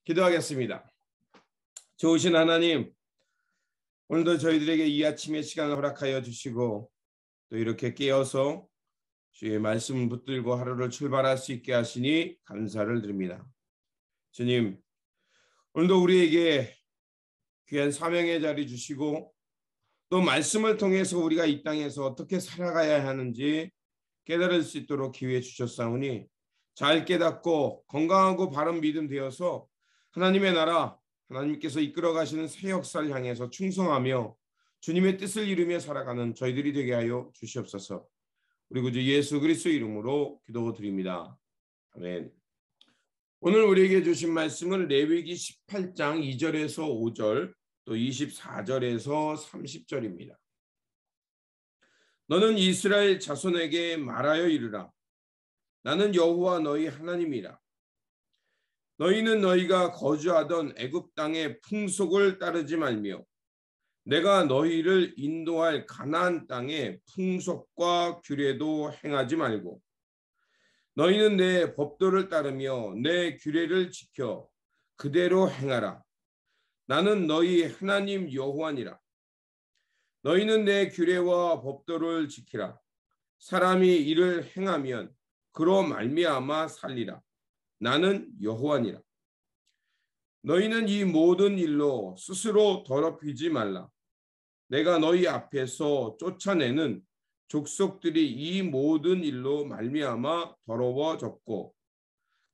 기도하겠습니다. 좋으신 하나님, 오늘도 저희들에게 이 아침의 시간을 허락하여 주시고 또 이렇게 깨어서 주의 말씀을 붙들고 하루를 출발할 수 있게 하시니 감사를 드립니다. 주님, 오늘도 우리에게 귀한 사명의 자리 주시고 또 말씀을 통해서 우리가 이 땅에서 어떻게 살아가야 하는지 깨달을 수 있도록 기회 주셨사오니 잘 깨닫고 건강하고 바른 믿음 되어서 하나님의 나라, 하나님께서 이끌어 가시는 새 역사를 향해서 충성하며 주님의 뜻을 이루며 살아가는 저희들이 되게 하여 주시옵소서. 우리 구주 예수 그리스도의 이름으로 기도드립니다. 아멘. 오늘 우리에게 주신 말씀은 레위기 18장 2절에서 5절 또 24절에서 30절입니다. 너는 이스라엘 자손에게 말하여 이르라. 나는 여호와 너희 하나님이라. 너희는 너희가 거주하던 애굽 땅의 풍속을 따르지 말며 내가 너희를 인도할 가나안 땅의 풍속과 규례도 행하지 말고 너희는 내 법도를 따르며 내 규례를 지켜 그대로 행하라. 나는 너희 하나님 여호와니라. 너희는 내 규례와 법도를 지키라. 사람이 이를 행하면 그로 말미암아 살리라. 나는 여호와니라. 너희는 이 모든 일로 스스로 더럽히지 말라. 내가 너희 앞에서 쫓아내는 족속들이 이 모든 일로 말미암아 더러워졌고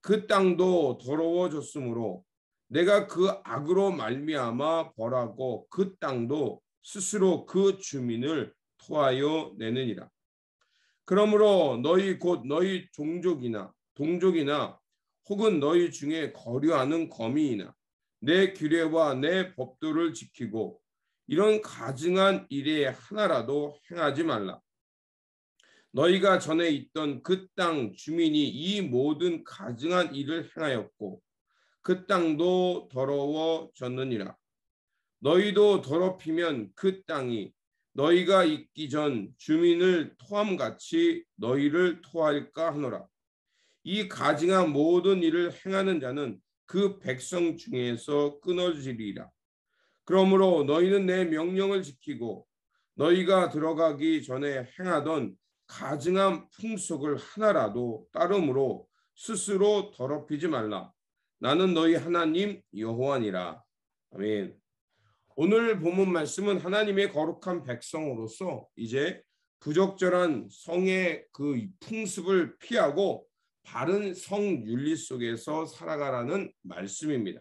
그 땅도 더러워졌으므로 내가 그 악으로 말미암아 벌하고 그 땅도 스스로 그 주민을 토하여 내느니라. 그러므로 너희 곧 너희 종족이나 동족이나 혹은 너희 중에 거류하는 거민이나 내 규례와 내 법도를 지키고 이런 가증한 일에 하나라도 행하지 말라. 너희가 전에 있던 그 땅 주민이 이 모든 가증한 일을 행하였고 그 땅도 더러워졌느니라. 너희도 더럽히면 그 땅이 너희가 있기 전 주민을 토함같이 너희를 토할까 하노라. 이 가증한 모든 일을 행하는 자는 그 백성 중에서 끊어지리라. 그러므로 너희는 내 명령을 지키고 너희가 들어가기 전에 행하던 가증한 풍속을 하나라도 따름으로 스스로 더럽히지 말라. 나는 너희 하나님 여호와니라. 아멘. 오늘 본문 말씀은 하나님의 거룩한 백성으로서 이제 부적절한 성의 그 풍습을 피하고 바른 성윤리 속에서 살아가라는 말씀입니다.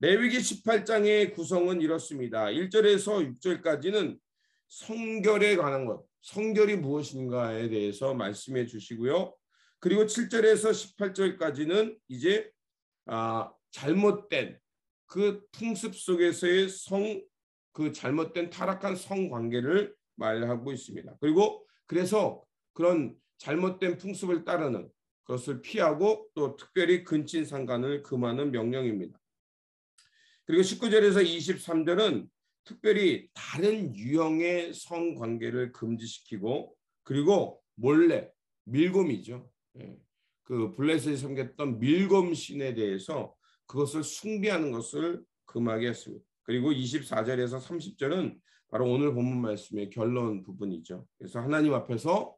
레위기 18장의 구성은 이렇습니다. 1절에서 6절까지는 성결에 관한 것, 성결이 무엇인가에 대해서 말씀해 주시고요. 그리고 7절에서 18절까지는 이제 잘못된 그 풍습 속에서의 그 잘못된 타락한 성관계를 말하고 있습니다. 그리고 그래서 그런 잘못된 풍습을 따르는 그것을 피하고 또 특별히 근친상간을 금하는 명령입니다. 그리고 19절에서 23절은 특별히 다른 유형의 성관계를 금지시키고 그리고 몰래 밀곰이죠. 그 블레셋이 섬겼던 밀곰 신에 대해서 그것을 숭배하는 것을 금하게 했습니다. 그리고 24절에서 30절은 바로 오늘 본문 말씀의 결론 부분이죠. 그래서 하나님 앞에서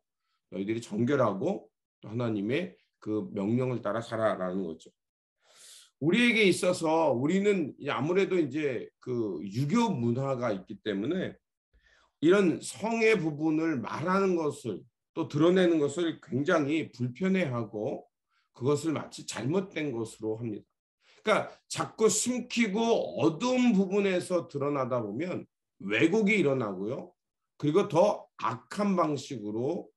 너희들이 정결하고 또 하나님의 그 명령을 따라 살아라는 거죠. 우리에게 있어서 우리는 아무래도 이제 그 유교 문화가 있기 때문에 이런 성의 부분을 말하는 것을 또 드러내는 것을 굉장히 불편해하고 그것을 마치 잘못된 것으로 합니다. 그러니까 자꾸 숨기고 어두운 부분에서 드러나다 보면 왜곡이 일어나고요. 그리고 더 악한 방식으로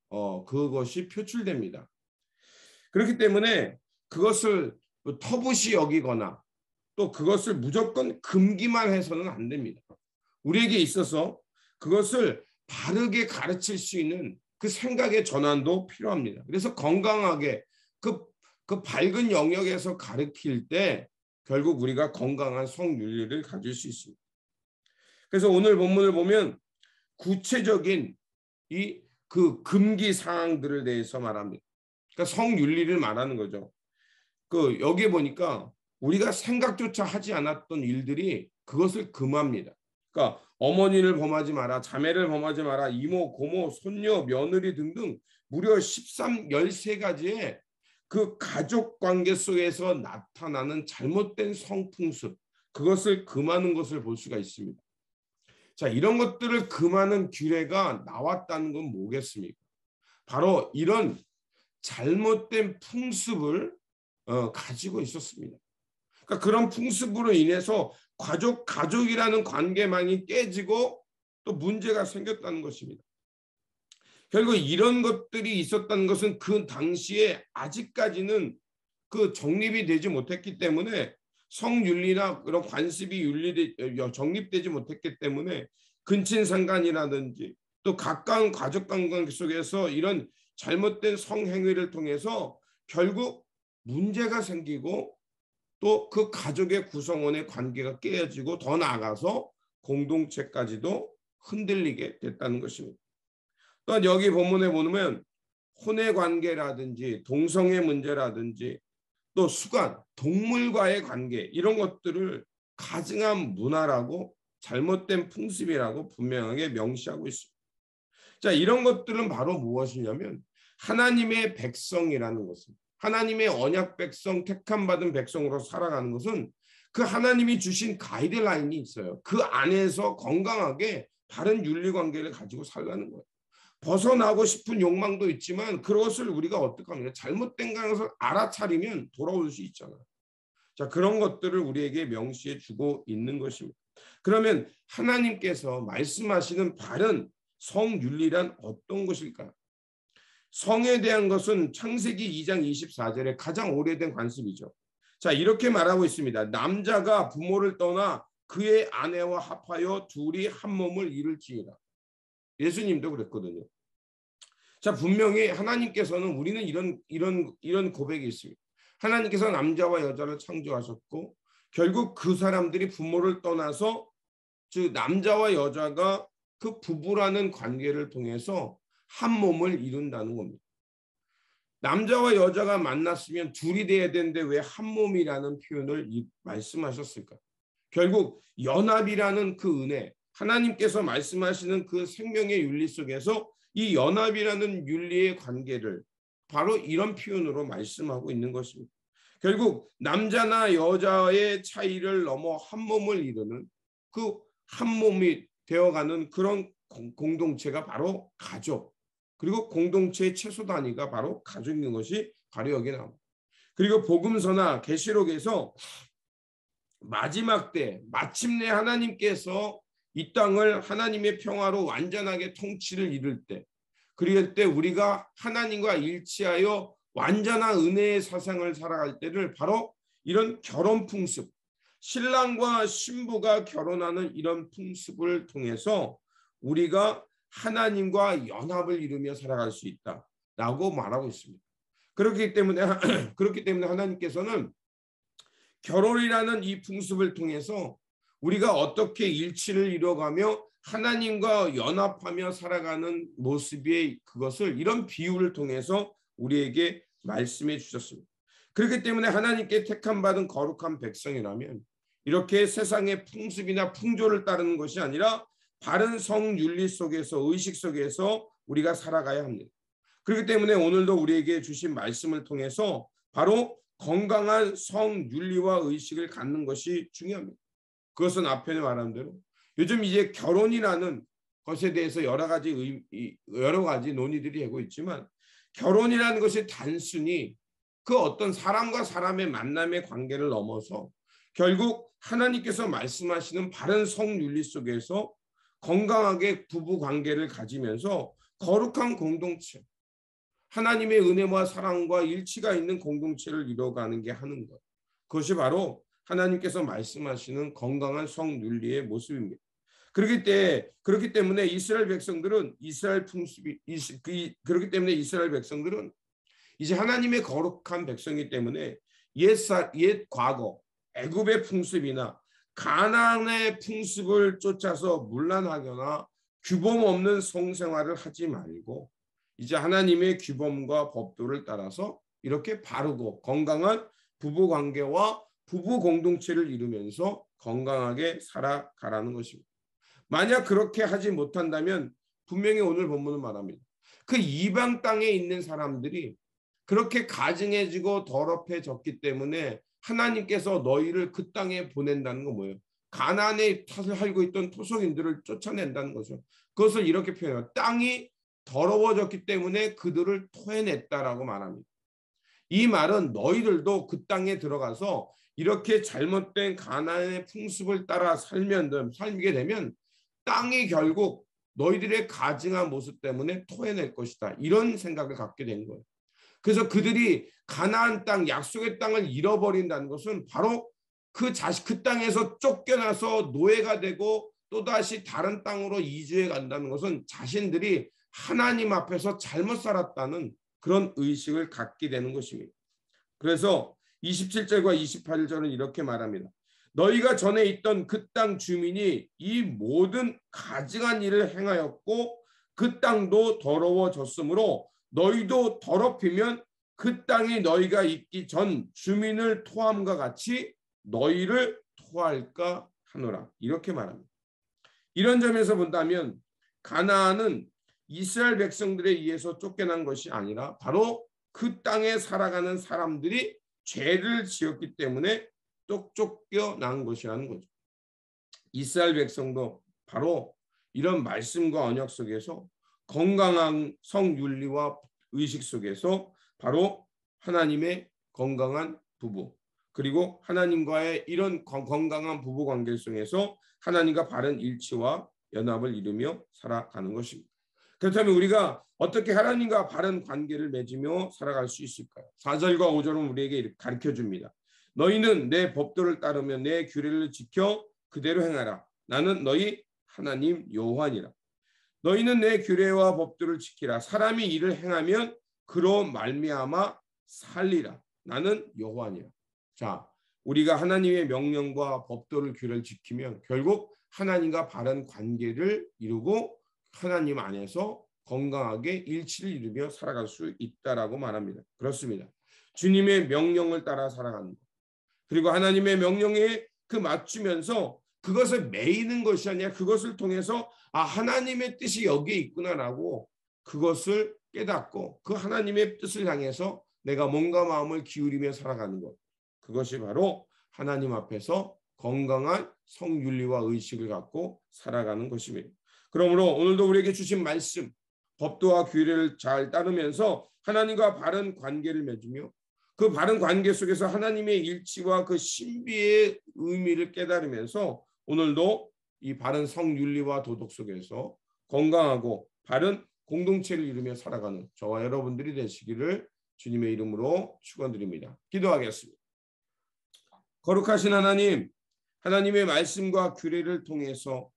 그것이 표출됩니다. 그렇기 때문에 그것을 터부시 여기거나 또 그것을 무조건 금기만 해서는 안 됩니다. 우리에게 있어서 그것을 바르게 가르칠 수 있는 그 생각의 전환도 필요합니다. 그래서 건강하게 그 밝은 영역에서 가르칠 때 결국 우리가 건강한 성윤리를 가질 수 있습니다. 그래서 오늘 본문을 보면 구체적인 그 금기 사항들에 대해서 말합니다. 그러니까 성윤리를 말하는 거죠. 여기에 보니까 우리가 생각조차 하지 않았던 일들이 그것을 금합니다. 그러니까 어머니를 범하지 마라, 자매를 범하지 마라, 이모, 고모, 손녀, 며느리 등등 무려 13가지의 그 가족 관계 속에서 나타나는 잘못된 성풍습, 그것을 금하는 것을 볼 수가 있습니다. 자, 이런 것들을 금하는 규례가 나왔다는 건 뭐겠습니까? 바로 이런 잘못된 풍습을 가지고 있었습니다. 그러니까 그런 풍습으로 인해서 가족이라는 관계망이 깨지고 또 문제가 생겼다는 것입니다. 결국 이런 것들이 있었다는 것은 그 당시에 아직까지는 그 정립이 되지 못했기 때문에 성윤리나 그런 관습이 정립되지 못했기 때문에 근친상간이라든지 또 가까운 가족 관계 속에서 이런 잘못된 성행위를 통해서 결국 문제가 생기고 또 그 가족의 구성원의 관계가 깨어지고 더 나아가서 공동체까지도 흔들리게 됐다는 것입니다. 또한 여기 본문에 보면 혼의 관계라든지 동성애 문제라든지 또 수간, 동물과의 관계 이런 것들을 가증한 문화라고 잘못된 풍습이라고 분명하게 명시하고 있습니다. 자, 이런 것들은 바로 무엇이냐면 하나님의 백성이라는 것은 하나님의 언약 백성, 택함받은 백성으로 살아가는 것은 그 하나님이 주신 가이드라인이 있어요. 그 안에서 건강하게 바른 윤리관계를 가지고 살라는 거예요. 벗어나고 싶은 욕망도 있지만 그것을 우리가 어떻게 합니까? 잘못된 것을 알아차리면 돌아올 수 있잖아요. 자, 그런 것들을 우리에게 명시해 주고 있는 것입니다. 그러면 하나님께서 말씀하시는 바른 성윤리란 어떤 것일까요? 성에 대한 것은 창세기 2장 24절에 가장 오래된 관습이죠. 자, 이렇게 말하고 있습니다. 남자가 부모를 떠나 그의 아내와 합하여 둘이 한 몸을 이룰지니라. 예수님도 그랬거든요. 자, 분명히 하나님께서는 우리는 이런 고백이 있습니다. 하나님께서 남자와 여자를 창조하셨고 결국 그 사람들이 부모를 떠나서 즉 남자와 여자가 그 부부라는 관계를 통해서 한 몸을 이룬다는 겁니다. 남자와 여자가 만났으면 둘이 돼야 되는데 왜 한 몸이라는 표현을 말씀하셨을까? 결국 연합이라는 그 은혜, 하나님께서 말씀하시는 그 생명의 윤리 속에서 이 연합이라는 윤리의 관계를 바로 이런 표현으로 말씀하고 있는 것입니다. 결국 남자나 여자의 차이를 넘어 한 몸을 이루는 그 한 몸이 되어가는 그런 공동체가 바로 가족, 그리고 공동체의 최소 단위가 바로 가족인 것이 바로 여기 나옵니다. 그리고 복음서나 계시록에서 마지막 때 마침내 하나님께서 이 땅을 하나님의 평화로 완전하게 통치를 이룰 때, 그럴 때 우리가 하나님과 일치하여 완전한 은혜의 사상을 살아갈 때를 바로 이런 결혼 풍습, 신랑과 신부가 결혼하는 이런 풍습을 통해서 우리가 하나님과 연합을 이루며 살아갈 수 있다라고 말하고 있습니다. 그렇기 때문에 하나님께서는 결혼이라는 이 풍습을 통해서 우리가 어떻게 일치를 이뤄가며 하나님과 연합하며 살아가는 모습의 그것을 이런 비유를 통해서 우리에게 말씀해 주셨습니다. 그렇기 때문에 하나님께 택함받은 거룩한 백성이라면 이렇게 세상의 풍습이나 풍조를 따르는 것이 아니라 바른 성윤리 속에서 의식 속에서 우리가 살아가야 합니다. 그렇기 때문에 오늘도 우리에게 주신 말씀을 통해서 바로 건강한 성윤리와 의식을 갖는 것이 중요합니다. 그것은 앞에 말한 대로 요즘 이제 결혼이라는 것에 대해서 여러 가지 논의들이 하고 있지만 결혼이라는 것이 단순히 그 어떤 사람과 사람의 만남의 관계를 넘어서 결국 하나님께서 말씀하시는 바른 성윤리 속에서 건강하게 부부 관계를 가지면서 거룩한 공동체, 하나님의 은혜와 사랑과 일치가 있는 공동체를 이뤄가는 게 하는 것. 그것이 바로 하나님께서 말씀하시는 건강한 성윤리의 모습입니다. 그렇기 때문에 이스라엘 백성들은 이제 하나님의 거룩한 백성이기 때문에 옛 과거 애굽의 풍습이나 가나안의 풍습을 쫓아서 문란하거나 규범 없는 성생활을 하지 말고 이제 하나님의 규범과 법도를 따라서 이렇게 바르고 건강한 부부관계와 부부 공동체를 이루면서 건강하게 살아가라는 것입니다. 만약 그렇게 하지 못한다면 분명히 오늘 본문은 말합니다. 그 이방 땅에 있는 사람들이 그렇게 가증해지고 더럽혀졌기 때문에 하나님께서 너희를 그 땅에 보낸다는 건 뭐예요? 가나안에 살고 있던 토속인들을 쫓아낸다는 거죠. 그것을 이렇게 표현해요. 땅이 더러워졌기 때문에 그들을 토해냈다라고 말합니다. 이 말은 너희들도 그 땅에 들어가서 이렇게 잘못된 가나안의 풍습을 따라 살게 되면 땅이 결국 너희들의 가증한 모습 때문에 토해낼 것이다. 이런 생각을 갖게 된 거예요. 그래서 그들이 가나안 땅, 약속의 땅을 잃어버린다는 것은 바로 그 땅에서 쫓겨나서 노예가 되고 또다시 다른 땅으로 이주해 간다는 것은 자신들이 하나님 앞에서 잘못 살았다는 그런 의식을 갖게 되는 것입니다. 그래서 27절과 28절은 이렇게 말합니다. 너희가 전에 있던 그 땅 주민이 이 모든 가증한 일을 행하였고 그 땅도 더러워졌으므로 너희도 더럽히면 그 땅이 너희가 있기 전 주민을 토함과 같이 너희를 토할까 하노라. 이렇게 말합니다. 이런 점에서 본다면 가나안은 이스라엘 백성들에 의해서 쫓겨난 것이 아니라 바로 그 땅에 살아가는 사람들이 죄를 지었기 때문에 또 쫓겨난 것이라는 거죠. 이스라엘 백성도 바로 이런 말씀과 언약 속에서 건강한 성윤리와 의식 속에서 바로 하나님의 건강한 부부 그리고 하나님과의 이런 건강한 부부 관계 속에서 하나님과 바른 일치와 연합을 이루며 살아가는 것입니다. 그렇다면 우리가 어떻게 하나님과 바른 관계를 맺으며 살아갈 수 있을까요? 4절과 5절은 우리에게 가르쳐 줍니다. 너희는 내 법도를 따르며 내 규례를 지켜 그대로 행하라. 나는 너희 하나님 여호와니라. 너희는 내 규례와 법도를 지키라. 사람이 이를 행하면 그로 말미암아 살리라. 나는 여호와니라. 자, 우리가 하나님의 명령과 법도를 규례를 지키면 결국 하나님과 바른 관계를 이루고 하나님 안에서 건강하게 일치를 이루며 살아갈 수 있다라고 말합니다. 그렇습니다. 주님의 명령을 따라 살아가는 것. 그리고 하나님의 명령에 맞추면서 그것을 매이는 것이 아니라 그것을 통해서 하나님의 뜻이 여기에 있구나라고 그것을 깨닫고 그 하나님의 뜻을 향해서 내가 몸과 마음을 기울이며 살아가는 것. 그것이 바로 하나님 앞에서 건강한 성윤리와 의식을 갖고 살아가는 것입니다. 그러므로 오늘도 우리에게 주신 말씀, 법도와 규례를 잘 따르면서 하나님과 바른 관계를 맺으며 그 바른 관계 속에서 하나님의 일치와 그 신비의 의미를 깨달으면서 오늘도 이 바른 성윤리와 도덕 속에서 건강하고 바른 공동체를 이루며 살아가는 저와 여러분들이 되시기를 주님의 이름으로 축원드립니다. 기도하겠습니다. 거룩하신 하나님, 하나님의 말씀과 규례를 통해서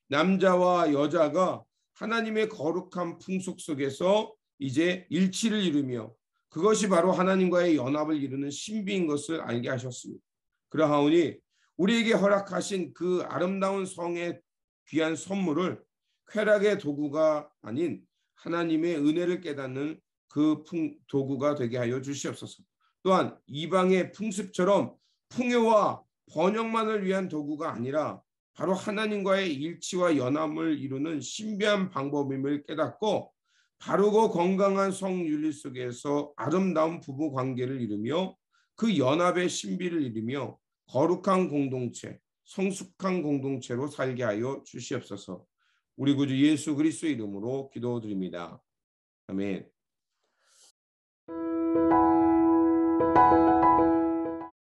남자와 여자가 하나님의 거룩한 풍속 속에서 이제 일치를 이루며 그것이 바로 하나님과의 연합을 이루는 신비인 것을 알게 하셨습니다. 그러하오니 우리에게 허락하신 그 아름다운 성의 귀한 선물을 쾌락의 도구가 아닌 하나님의 은혜를 깨닫는 그 도구가 되게 하여 주시옵소서. 또한 이방의 풍습처럼 풍요와 번영만을 위한 도구가 아니라 바로 하나님과의 일치와 연합을 이루는 신비한 방법임을 깨닫고 바르고 건강한 성윤리 속에서 아름다운 부부 관계를 이루며 그 연합의 신비를 이루며 거룩한 공동체, 성숙한 공동체로 살게 하여 주시옵소서. 우리 구주 예수 그리스도의 이름으로 기도드립니다. 아멘.